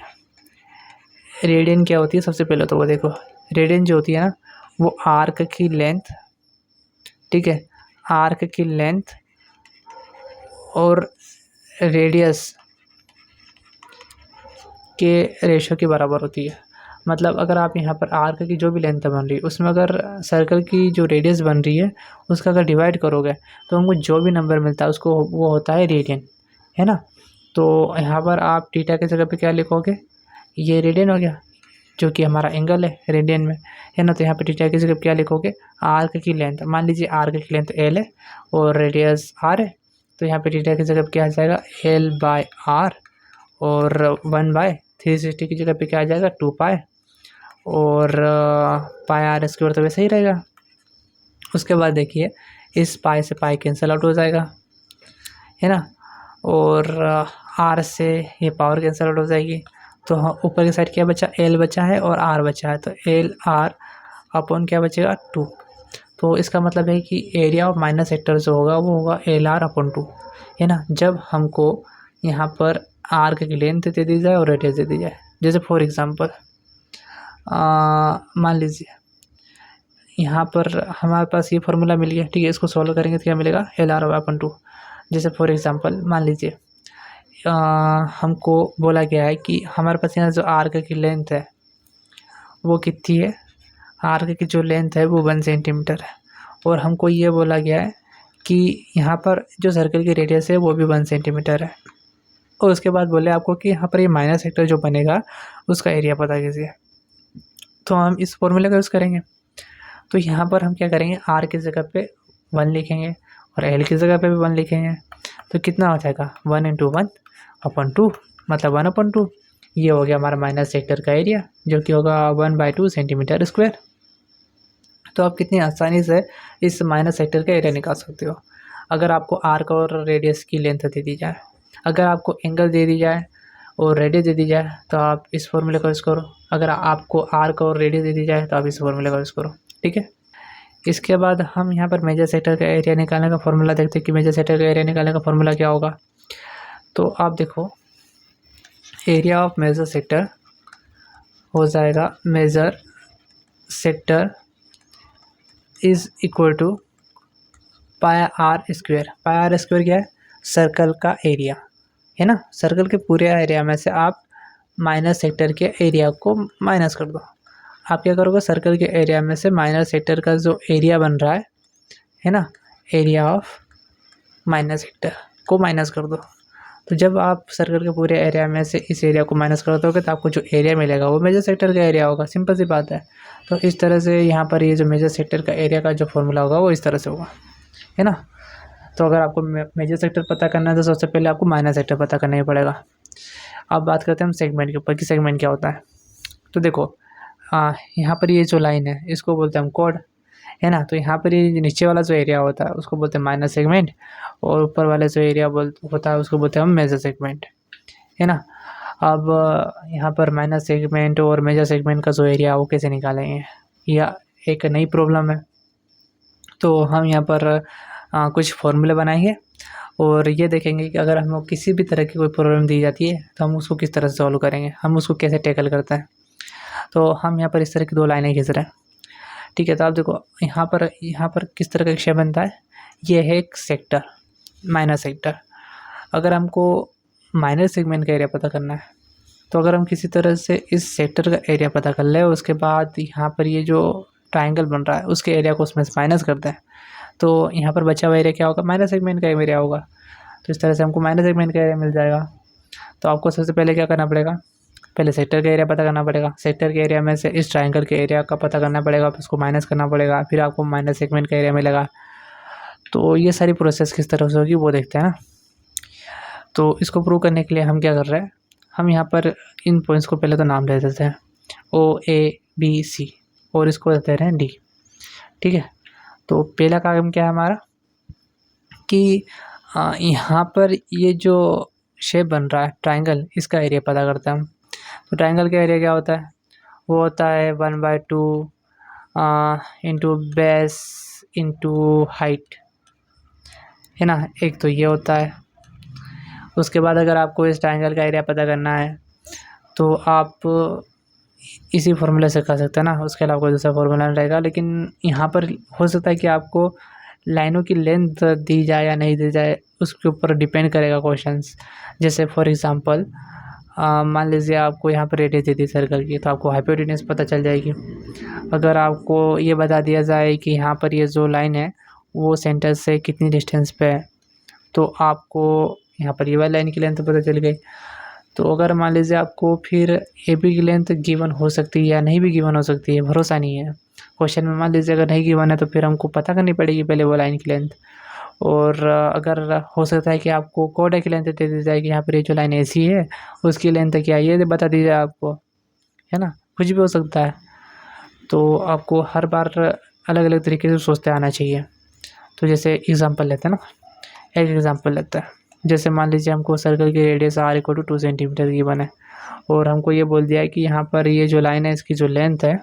रेडियन क्या होती है, सबसे पहले तो वो देखो, रेडियन जो होती है ना वो आर्क की लेंथ, ठीक है, आर्क की लेंथ और रेडियस के रेशो के बराबर होती है। मतलब अगर आप यहाँ पर आर्क की जो भी लेंथ बन रही है उसमें अगर सर्कल की जो रेडियस बन रही है उसका अगर डिवाइड करोगे तो हमको जो भी नंबर मिलता है उसको वो होता है रेडियन, है ना। तो यहाँ पर आप थीटा की जगह पे क्या लिखोगे, ये रेडियन हो गया जो कि हमारा एंगल है रेडियन में, है ना। तो यहाँ पे थीटा की जगह क्या लिखोगे, आर्क की लेंथ, मान लीजिए आर्क की लेंथ एल है और रेडियस आर है, तो यहाँ पे थीटा की जगह क्या आ जाएगा, L/R, और 1/360 की जगह पे क्या आ जाएगा, 2 पाई, और पाई आर स्क्वायर तो वैसे ही रहेगा। उसके बाद देखिए इस पाई से पाई कैंसिल आउट हो जाएगा, है ना, और आर से ये पावर कैंसिल आउट हो जाएगी। तो ऊपर की साइड क्या बचा, एल बचा है और आर बचा है, तो L/R अपॉन क्या बचेगा, 2। तो इसका मतलब है कि एरिया ऑफ माइनस सेक्टर जो होगा वो होगा L/R अपॉन 2, है ना। जब हमको यहाँ पर आर्क की लेंथ दे दी जाए और रेडियस दे दी जाए, जैसे फॉर एग्जांपल मान लीजिए यहाँ पर हमारे पास ये फार्मूला मिल गया, ठीक है। इसको सॉल्व करेंगे तो क्या मिलेगा, L/R अपॉन 2। जैसे फॉर एग्जांपल मान लीजिए हमको बोला गया है कि हमारे पास यहाँ जो आर्क की लेंथ है वो कितनी है, आर्क की जो लेंथ है वो 1 सेंटीमीटर है, और हमको ये बोला गया है कि यहाँ पर जो सर्कल की रेडियस है वो भी 1 सेंटीमीटर है, और उसके बाद बोले आपको कि यहाँ पर ये माइनर सेक्टर जो बनेगा उसका एरिया पता कीजिए। तो हम इस फॉर्मूले का यूज़ करेंगे। तो यहाँ पर हम क्या करेंगे, आर की जगह पे 1 लिखेंगे और एल की जगह पे भी 1 लिखेंगे। तो कितना हो जाएगा, 1 × 1/2, मतलब 1/2। ये हो गया हमारा माइनर सेक्टर का एरिया, जो कि होगा 1/2 सेंटीमीटर स्क्वायर। तो आप कितनी आसानी से इस माइनर सेक्टर का एरिया निकाल सकते हो। अगर आपको आर्क और रेडियस की लेंथ दे दी जाए, अगर आपको एंगल दे दी जाए और रेडियस दे दी जाए, तो आप इस फॉर्मूले का यूज़ करो। अगर आपको आर्क और रेडियस दे दी जाए तो आप इस फॉर्मूले का यूज़ करो, ठीक है। इसके बाद हम यहाँ पर मेजर सेक्टर का एरिया निकालने का फॉर्मूला देखते हैं कि मेजर सेक्टर का एरिया निकालने का फॉर्मूला क्या होगा। तो आप देखो, एरिया ऑफ मेजर सेक्टर हो जाएगा, major sector is equal to pi R square. Pi R square क्या है, सर्कल का एरिया है ना। सर्कल के पूरे एरिया में से आप माइनर सेक्टर के एरिया को माइनस कर दो। आप क्या करोगे, सर्कल के एरिया में से माइनर सेक्टर का जो एरिया बन रहा है ना, एरिया ऑफ माइनर सेक्टर को माइनस कर दो। तो जब आप सर्कल के पूरे एरिया में से इस एरिया को माइनस कर दोगे तो आपको जो एरिया मिलेगा वो मेजर सेक्टर का एरिया होगा। सिंपल सी बात है। तो इस तरह से यहाँ पर ये जो मेजर सेक्टर का एरिया का जो फॉर्मूला होगा वो इस तरह से होगा, है ना। तो अगर आपको मेजर सेक्टर पता करना है तो सबसे पहले आपको माइनर सेक्टर पता करना ही पड़ेगा। अब बात करते हैं हम सेगमेंट के ऊपर कि सेगमेंट क्या होता है। तो देखो, यहाँ पर ये जो लाइन है इसको बोलते हैं हम कोड, है ना। तो यहाँ पर ये नीचे वाला जो एरिया होता है उसको बोलते हैं माइनर सेगमेंट, और ऊपर वाला जो एरिया होता है उसको बोलते हैं हम मेजर सेगमेंट, है ना। अब यहाँ पर माइनर सेगमेंट और मेजर सेगमेंट का जो एरिया वो कैसे निकालेंगे, या एक नई प्रॉब्लम है। तो हम यहाँ पर कुछ फॉर्मूले बनाएंगे और ये देखेंगे कि अगर हमें किसी भी तरह की कोई प्रॉब्लम दी जाती है तो हम उसको किस तरह से सॉल्व करेंगे, हम उसको कैसे टैकल करते हैं। तो हम यहाँ पर इस तरह की 2 लाइनें खींच रहे हैं, ठीक है। तो आप देखो यहाँ पर किस तरह का शेप बनता है, ये है एक सेक्टर, माइनर सेक्टर। अगर हमको माइनर सेगमेंट का एरिया पता करना है तो अगर हम किसी तरह से इस सेक्टर का एरिया पता कर ले, उसके बाद यहाँ पर ये जो ट्राइंगल बन रहा है उसके एरिया को उसमें से माइनस करते हैं, तो यहाँ पर बचा हुआ एरिया क्या होगा, माइनर सेगमेंट का एरिया होगा। तो इस तरह से हमको माइनर सेगमेंट का एरिया मिल जाएगा। तो आपको सबसे पहले क्या करना पड़ेगा, पहले सेक्टर का एरिया पता करना पड़ेगा। सेक्टर के एरिया में से इस ट्राइंगल के एरिया का पता करना पड़ेगा, फिर उसको माइनस करना पड़ेगा, फिर आपको माइनर सेगमेंट का एरिया मिलेगा। तो ये सारी प्रोसेस किस तरह से होगी वो देखते हैं ना। तो इसको प्रूव करने के लिए हम क्या कर रहे हैं, हम यहाँ पर इन पॉइंट्स को पहले तो नाम दे देते हैं OABC, और इसको दे रहे हैं D, ठीक है। तो पहला काम क्या है हमारा कि यहाँ पर ये जो शेप बन रहा है ट्राइंगल, इसका एरिया पता करते हैं हम। तो ट्राइंगल का एरिया क्या होता है, वो होता है 1/2 इंटू बेस इंटू हाइट, है ना। एक तो ये होता है। उसके बाद अगर आपको इस ट्राइंगल का एरिया पता करना है तो आप इसी फॉर्मूले से कर सकते हैं ना, उसके अलावा कोई दूसरा फॉर्मूला नहीं रहेगा। लेकिन यहाँ पर हो सकता है कि आपको लाइनों की लेंथ दी जाए या नहीं दी जाए, उसके ऊपर डिपेंड करेगा क्वेश्चंस। जैसे फॉर एग्जांपल मान लीजिए आपको यहाँ पर रेडियस दे दी सर्कल की, तो आपको हाइपोटेन्यूज पता चल जाएगी। अगर आपको ये बता दिया जाए कि यहाँ पर ये जो लाइन है वो सेंटर से कितनी डिस्टेंस पे है, तो आपको यहाँ पर ये वाली लाइन की लेंथ पता चल गई। तो अगर मान लीजिए आपको फिर AB की लेंथ गिवन हो सकती है या नहीं भी गिवन हो सकती है, भरोसा नहीं है क्वेश्चन में। मान लीजिए अगर नहीं गिवन है तो फिर हमको पता करनी पड़ेगी पहले वो लाइन की लेंथ। और अगर हो सकता है कि आपको कोड की लेंथ दे दी जाए कि यहाँ पर ये जो लाइन AC है उसकी लेंथ क्या है, ये बता दी जाए आपको, है ना। कुछ भी हो सकता है। तो आपको हर बार अलग अलग तरीके से सोचते आना चाहिए। तो जैसे एग्जांपल लेते हैं ना, एक एग्जांपल लेते हैं। जैसे मान लीजिए हमको सर्कल की रेडियस R = 2 सेंटीमीटर गिवन है, और हमको ये बोल दिया है कि यहाँ पर ये जो लाइन है इसकी जो लेंथ है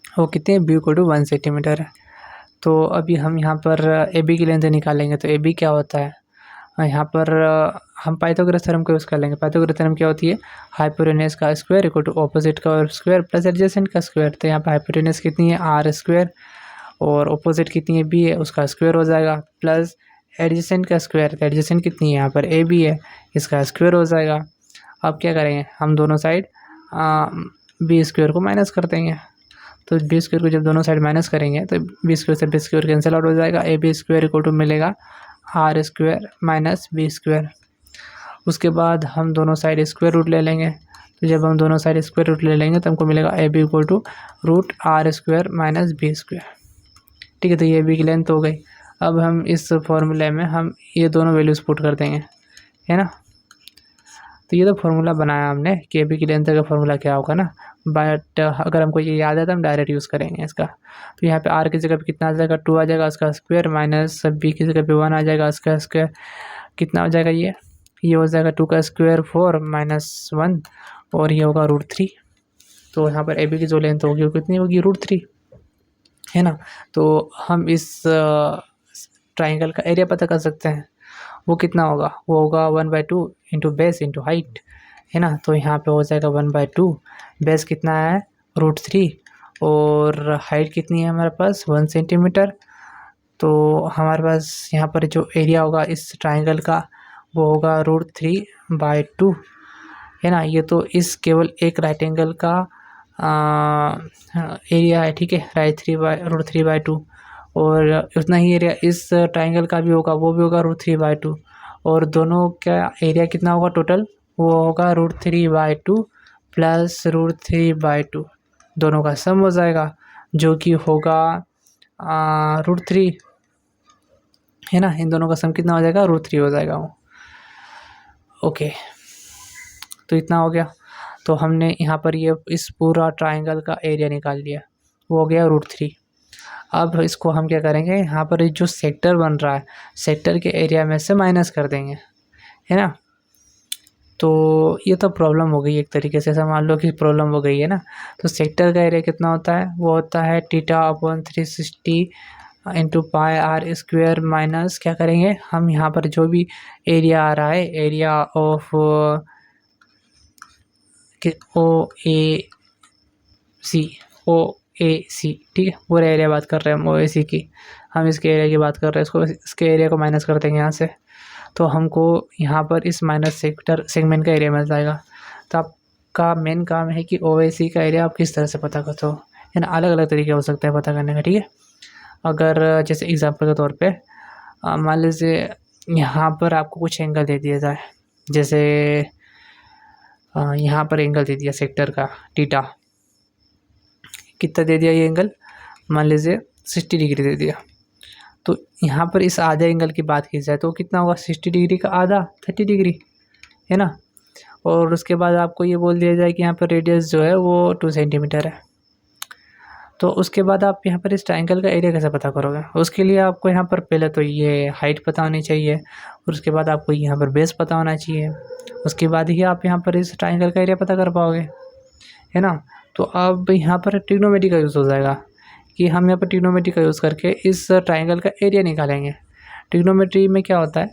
वो कितनी है, B = 1 सेंटीमीटर है। तो अभी हम यहाँ पर AB की लेंथ निकालेंगे। तो AB क्या होता है, यहाँ पर हम पाइथागोरस थ्योरम को यूज़ कर लेंगे। पाइथागोरस थ्योरम क्या होती है, हाइपोटेन्यूज का स्क्वायर = ऑपोजिट का स्क्वायर प्लस एडजेसेंट का स्क्वायर। तो यहाँ पर हाइपोटेन्यूज कितनी है, R² और ऑपोजिट कितनी है, B है, उसका स्क्वायर हो जाएगा, प्लस एडजेसेंट का स्क्वायर। तो एडजेसेंट कितनी है, यहाँ पर AB है, इसका स्क्वायर हो जाएगा। अब क्या करेंगे, हम दोनों साइड B² को माइनस कर देंगे। तो बी स्क्वायर को जब दोनों साइड माइनस करेंगे तो बी स्क्वायर से बी स्क्वायर कैंसिल आउट हो जाएगा, A B square equal to मिलेगा R square minus B square. उसके बाद हम दोनों साइड स्क्वायर रूट ले लेंगे, तो जब हम दोनों साइड स्क्वायर रूट ले लेंगे तो हमको मिलेगा A B equal to root R square minus B square. ठीक है, तो ये बी की लेंथ हो गई। अब हम इस फॉर्मूले में हम ये दोनों वैल्यूज़ पुट कर देंगे, है ना। तो ये तो फार्मूला बनाया हमने कि ए बी की लेंथ का फार्मूला क्या होगा ना, बट अगर हमको ये याद है तो हम डायरेक्ट यूज़ करेंगे इसका। तो यहाँ पे आर की जगह पे कितना आ जाएगा, 2 आ जाएगा उसका स्क्वायर, माइनस बी की जगह पे 1 आ जाएगा उसका स्क्वायर। कितना हो जाएगा ये हो जाएगा 2 का स्क्वायर 4 माइनस 1, और ये होगा √3। तो यहाँ पर ए बी की जो लेंथ होगी वो कितनी होगी, √3, है ना। तो हम इस ट्राइंगल का एरिया पता कर सकते हैं, वो कितना होगा, वो होगा 1/2 इंटू बेस इंटू हाइट, है ना। तो यहाँ पे हो जाएगा 1/2, बेस कितना है √3, और हाइट कितनी है हमारे पास 1 सेंटीमीटर। तो हमारे पास यहाँ पर जो एरिया होगा इस ट्राइंगल का वो होगा √3/2, है ना। ये तो इस केवल एक राइट एंगल का एरिया है, ठीक है, √3/2, और उतना ही एरिया इस ट्राइंगल का भी होगा, वो भी होगा √3/2, और दोनों का एरिया कितना होगा टोटल, वो होगा √3/2 प्लस √3/2, दोनों का सम हो जाएगा जो कि होगा √3, है ना। इन दोनों का सम कितना हो जाएगा, √3 हो जाएगा वो। ओके, तो इतना हो गया। तो हमने यहाँ पर ये इस पूरा ट्राइंगल का एरिया निकाल लिया, वो हो गया √3। अब इसको हम क्या करेंगे, यहाँ पर जो सेक्टर बन रहा है सेक्टर के एरिया में से माइनस कर देंगे, है ना। तो ये तो प्रॉब्लम हो गई एक तरीके से, मान लो कि प्रॉब्लम हो गई है ना। तो सेक्टर का एरिया कितना होता है, वो होता है θ/360 into pi R square, minus क्या करेंगे हम यहाँ पर जो भी एरिया आ रहा है, एरिया ऑफ OAC, ठीक है, पूरा एरिया बात कर रहे हैं हम OAC की, हम इसके एरिया की बात कर रहे हैं, इसके एरिया को माइनस कर देंगे यहाँ से, तो हमको यहाँ पर इस माइनस सेगमेंट का एरिया मिल जाएगा। तो आपका मेन काम है कि OAC का एरिया आप किस तरह से पता करते हो, है ना। अलग अलग तरीके हो सकते हैं पता करने का, ठीक है। अगर जैसे एग्जांपल के तौर पे मान लीजिए यहाँ पर आपको कुछ एंगल दे दिया जाए, जैसे यहाँ पर एंगल दे दिया सेक्टर का थीटा, कितना दे दिया ये एंगल, मान लीजिए 60 डिग्री दे दिया। तो यहाँ पर इस आधे एंगल की बात की जाए तो कितना होगा, 60 डिग्री का आधा 30 डिग्री, है ना। और उसके बाद आपको ये बोल दिया जाए कि यहाँ पर रेडियस जो है वो 2 सेंटीमीटर है। तो उसके बाद आप यहाँ पर इस ट्राइंगल का एरिया कैसे पता करोगे, उसके लिए आपको यहाँ पर पहले तो ये हाइट पता होनी चाहिए, और उसके बाद आपको यहाँ पर बेस पता होना चाहिए, उसके बाद ही आप यहाँ पर इस ट्राइंगल का एरिया पता कर पाओगे, है ना। तो अब यहाँ पर ट्रिग्नोमेट्री का यूज़ हो जाएगा कि हम यहाँ पर ट्रिग्नोमेट्री का यूज़ करके इस ट्राइंगल का एरिया निकालेंगे। ट्रिग्नोमेट्री में क्या होता है,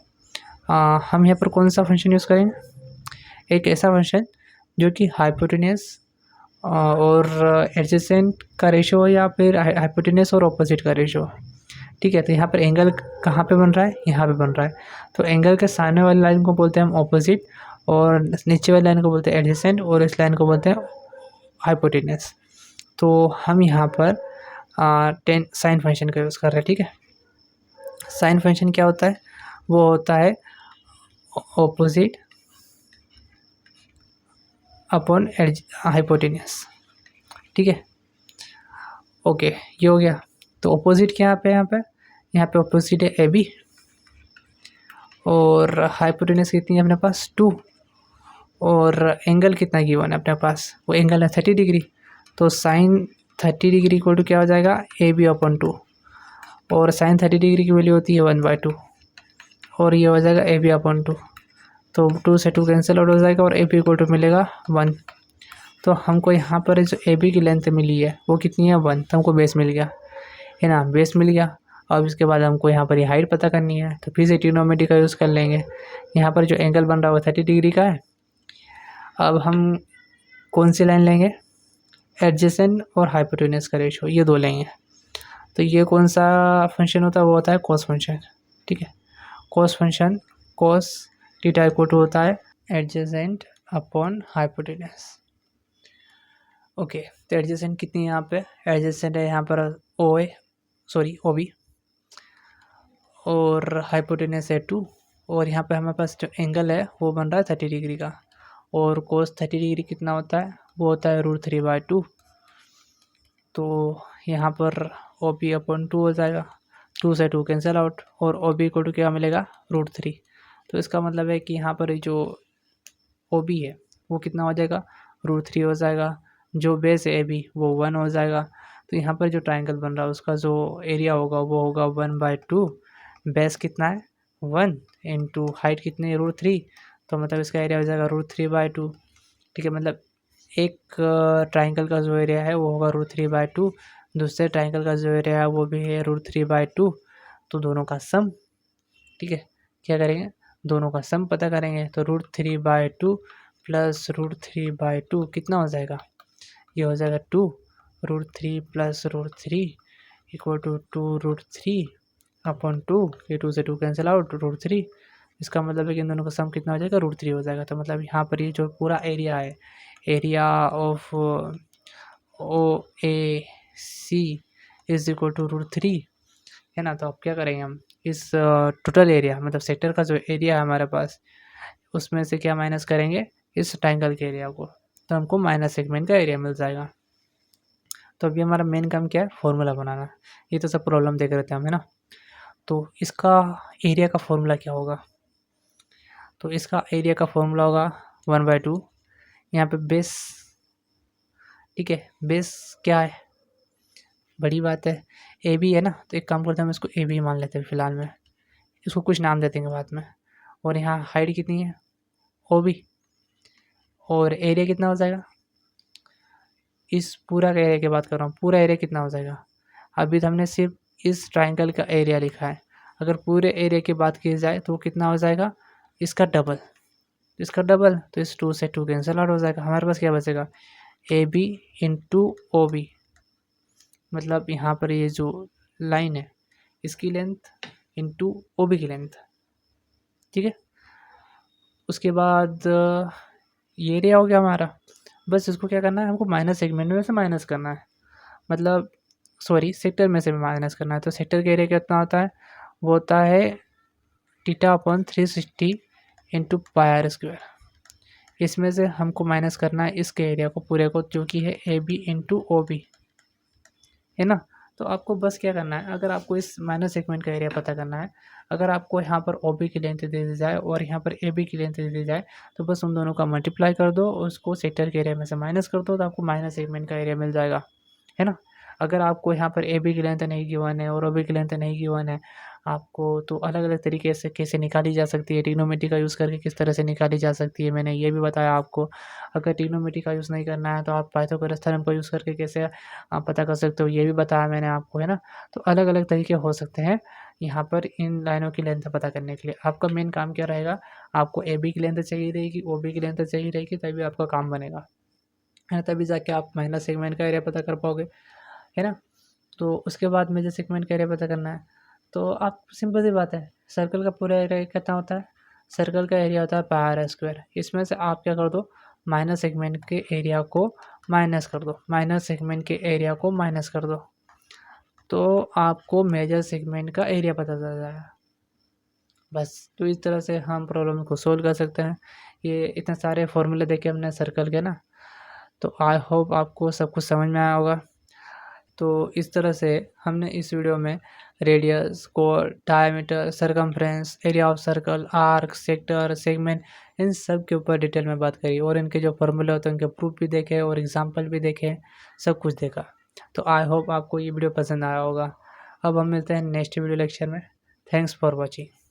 हम यहाँ पर कौन सा फंक्शन यूज़ करेंगे, एक ऐसा फंक्शन जो कि हाइपोटेन्यूस और एडजेसेंट का रेशो हो, या फिर हाइपोटेन्यूस और ऑपोजिट का रेशो, ठीक है। तो यहाँ पर एंगल कहाँ पे बन रहा है, यहाँ पे बन रहा है। तो एंगल के सामने वाली लाइन को बोलते हैं हम ऑपोजिट, और नीचे वाली लाइन को बोलते हैं एडजेसेंट, और इस लाइन को बोलते हैं हाइपोटेन्यूस। तो हम यहाँ पर टेन साइन फंक्शन का यूज़ कर रहे हैं, ठीक है। साइन फंक्शन क्या होता है, वो होता है ऑपोजिट अपॉन हाइपोटेन्यूस, ठीक है। ओके, ये हो गया। तो ऑपोजिट क्या पे यहाँ पे ऑपोजिट है ए बी, और हाइपोटेन्यूस कितनी है अपने पास 2, और एंगल कितना गिवन है अपने पास, वो एंगल है 30 डिग्री। तो साइन 30 डिग्री इक्वल टू क्या हो जाएगा, ए बी अपॉन 2, और साइन 30 डिग्री की वैल्यू होती है 1/2, और ये हो जाएगा ए बी अपॉन 2। तो 2 से 2 कैंसिल आउट हो जाएगा, और ए बी इक्वल टू मिलेगा 1। तो हमको यहाँ पर जो ए बी की लेंथ मिली है वो कितनी है 1, तो हमको बेस मिल गया, है ना, बेस मिल गया। अब इसके बाद हमको यहाँ पर ये हाइट पता करनी है, तो फिर से ट्रिग्नोमेट्री का यूज़ कर लेंगे। यहाँ पर जो एंगल बन रहा है वो 30 डिग्री का है। अब हम कौन सी लाइन लेंगे, एडजेसेंट और हाइपोटेन्यूस का रेशो, ये दो लेंगे। तो ये कौन सा फंक्शन होता है, वो होता है कॉस फंक्शन, ठीक है। Cos function, cos theta equal to होता है एडजेसेंट अपॉन हाइपोटेन्यूस। ओके, तो एडजेसेंट कितनी है यहाँ पे? एडजेसेंट है यहाँ पर ओ बी, और हाइपोटेनस है 2, और यहाँ पे हमारे पास जो एंगल है वो बन रहा है 30 डिग्री का, और कोस 30 डिग्री कितना होता है? वो होता है √3/2। तो यहाँ पर ओ बी अपॉन 2 हो जाएगा, 2 से 2 कैंसिल आउट, और ओ बी को क्या मिलेगा? √3। तो इसका मतलब है कि यहाँ पर जो ओ बी है वो कितना हो जाएगा? √3 हो जाएगा। जो बेस है ए बी वो 1 हो जाएगा। तो यहाँ पर जो ट्राइंगल बन रहा है उसका जो एरिया होगा वो होगा 1/2। बेस कितना है? 1 इंटू हाइट कितनी है? √3। तो मतलब इसका एरिया हो जाएगा √3/2। ठीक है, मतलब एक ट्राइंगल का जो एरिया है वो होगा √3/2, दूसरे ट्राइंगल का जो एरिया है वो भी है √3/2। तो दोनों का सम, ठीक है, क्या करेंगे? दोनों का सम पता करेंगे। तो √3/2 प्लस √3/2 कितना हो जाएगा? ये हो जाएगा 2, √3 प्लस √3 इक्वल टू 2√3/2। ये 2 से 2 कैंसिल आउट, √3। इसका मतलब है कि इन दोनों का सम कितना हो जाएगा? √3 हो जाएगा। तो मतलब यहाँ पर ये जो पूरा एरिया है, area of O A C is equal to √3 है ना। तो अब क्या करेंगे हम? इस टोटल एरिया मतलब सेक्टर का जो एरिया है हमारे पास, उसमें से क्या माइनस करेंगे? इस ट्राइंगल के एरिया को, तो हमको माइनस सेगमेंट का एरिया मिल जाएगा। तो अभी हमारा मेन काम क्या है? फॉर्मूला बनाना। ये तो सब प्रॉब्लम देख रहे थे हम, है ना। तो इसका एरिया का फॉर्मूला क्या होगा? तो इसका एरिया का फॉर्मूला होगा 1/2। यहाँ पे बेस, ठीक है, बेस क्या है? बड़ी बात है, ए बी है ना। तो एक काम करते हैं, हम इसको ए बी मान लेते हैं फिलहाल में, इसको कुछ नाम दे देंगे बाद में। और यहाँ हाइट कितनी है? ओ बी, और एरिया कितना हो जाएगा? इस पूरा का एरिया की बात कर रहा हूँ, पूरा एरिया कितना हो जाएगा? अभी तो हमने सिर्फ इस ट्राइंगल का एरिया लिखा है, अगर पूरे एरिया की बात की जाए तो कितना हो जाएगा? इसका डबल, इसका डबल। तो इस 2 से 2 कैंसिल आउट हो जाएगा। हमारे पास क्या बचेगा? A B into O B, मतलब यहाँ पर ये जो लाइन है इसकी लेंथ इंटू ओ बी की लेंथ, ठीक है। उसके बाद ये एरिया हो गया हमारा। बस इसको क्या करना है? हमको माइनस सेगमेंट में से माइनस करना है, मतलब सॉरी सेक्टर में से माइनस करना है। तो सेक्टर का एरिया कितना होता है? वो होता है θ/360 इंटू πr²। इसमें से हमको माइनस करना है इसके एरिया को पूरे को, जो कि है A B into O B, है ना। तो आपको बस क्या करना है, अगर आपको इस माइनस सेगमेंट का एरिया पता करना है, अगर आपको यहाँ पर ओ बी की लेंथ दे दी जाए और यहाँ पर ए बी की लेंथ दे दी जाए, तो बस उन दोनों का मल्टीप्लाई कर दो और उसको सेक्टर के एरिया में से माइनस कर दो, तो आपको माइनस सेगमेंट का एरिया मिल जाएगा, है ना। अगर आपको यहाँ पर ए बी की लेंथ नहीं गिवन है और ओ बी की लेंथ नहीं गिवन है आपको, तो अलग अलग तरीके से कैसे निकाली जा सकती है, ट्रिग्नोमेट्री का यूज़ करके किस तरह से निकाली जा सकती है, मैंने ये भी बताया आपको। अगर ट्रिग्नोमेट्री का यूज़ नहीं करना है तो आप पाइथागोरस थ्योरम का यूज़ करके कैसे आप पता कर सकते हो, ये भी बताया मैंने आपको, है ना। तो अलग अलग तरीके हो सकते हैं यहाँ पर इन लाइनों की लेंथ पता करने के लिए। आपका मेन काम क्या रहेगा? आपको ए बी की लेंथ चाहिए रहेगी, ओ बी की लेंथ चाहिए रहेगी, तभी आपका काम बनेगा, है ना। तभी जाके आप माइनस सेगमेंट का एरिया पता कर पाओगे, है ना। तो उसके बाद मेजर सेगमेंट का एरिया पता करना है, तो आप सिंपल सी बात है, सर्कल का पूरा एरिया कितना होता है? सर्कल का एरिया होता है πr²। इसमें से आप क्या कर दो? माइनस सेगमेंट के एरिया को माइनस कर दो, माइनस सेगमेंट के एरिया को माइनस कर दो, तो आपको मेजर सेगमेंट का एरिया पता चल जाएगा। बस तो इस तरह से हम प्रॉब्लम को सोल्व कर सकते हैं। ये इतने सारे फॉर्मूले देके हमने सर्कल के ना, तो आई होप आपको सब कुछ समझ में आया होगा। तो इस तरह से हमने इस वीडियो में रेडियस, कोण, diameter, circumference, area of circle, arc, sector, segment, इन सब के ऊपर डिटेल में बात करी और इनके जो फॉर्मूले होते हैं उनके प्रूफ भी देखे और एग्जांपल भी देखे, सब कुछ देखा। तो आई होप आपको ये वीडियो पसंद आया होगा। अब हम मिलते हैं नेक्स्ट वीडियो लेक्चर में। Thanks for watching.